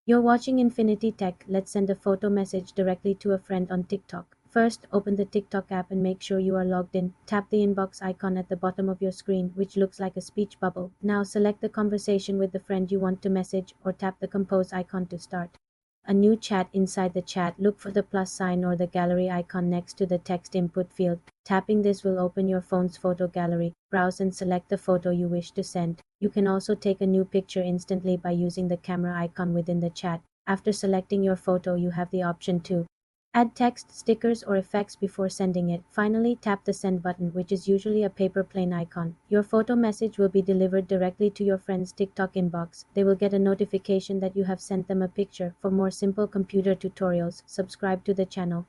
You're watching Infinity Tech. Let's send a photo message directly to a friend on TikTok. First, open the TikTok app and make sure you are logged in. Tap the inbox icon at the bottom of your screen, which looks like a speech bubble. Now select the conversation with the friend you want to message or tap the compose icon to start a new chat. Inside the chat, look for the plus sign or the gallery icon next to the text input field. Tapping this will open your phone's photo gallery. Browse and select the photo you wish to send. You can also take a new picture instantly by using the camera icon within the chat. After selecting your photo, you have the option to add text, stickers, or effects before sending it. Finally, tap the send button, which is usually a paper plane icon. Your photo message will be delivered directly to your friend's TikTok inbox. They will get a notification that you have sent them a picture. For more simple computer tutorials, subscribe to the channel.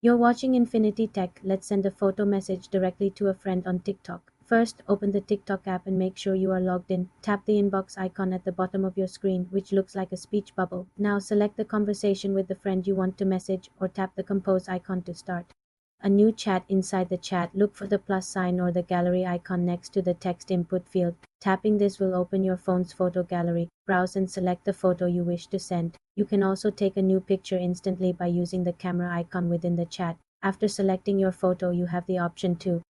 You're watching Infinity Tech. Let's send a photo message directly to a friend on TikTok. First, open the TikTok app and make sure you are logged in. Tap the inbox icon at the bottom of your screen, which looks like a speech bubble. Now select the conversation with the friend you want to message or tap the compose icon to start a new chat. Inside the chat, look for the plus sign or the gallery icon next to the text input field. Tapping this will open your phone's photo gallery. Browse and select the photo you wish to send. You can also take a new picture instantly by using the camera icon within the chat. After selecting your photo, you have the option to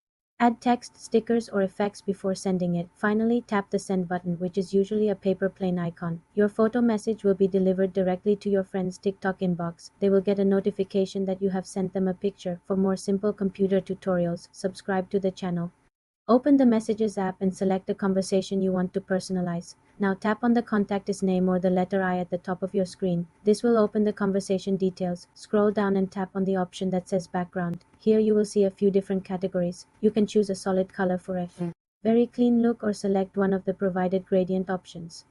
add text, stickers, or effects before sending it. Finally, tap the send button, which is usually a paper plane icon. Your photo message will be delivered directly to your friend's TikTok inbox. They will get a notification that you have sent them a picture. For more simple computer tutorials, subscribe to the channel. Open the Messages app and select the conversation you want to personalize. Now tap on the contact's name or the letter I at the top of your screen. This will open the conversation details. Scroll down and tap on the option that says background. Here you will see a few different categories. You can choose a solid color for a very clean look or select one of the provided gradient options.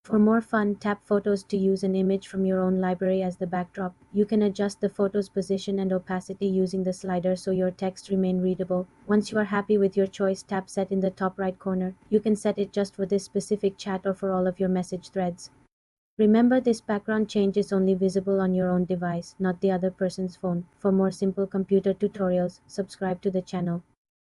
For more fun, tap photos to use an image from your own library as the backdrop. You can adjust the photo's position and opacity using the slider so your text remain readable. Once you are happy with your choice, tap set in the top right corner. You can set it just for this specific chat or for all of your message threads. Remember, this background change is only visible on your own device, not the other person's phone. For more simple computer tutorials, subscribe to the channel.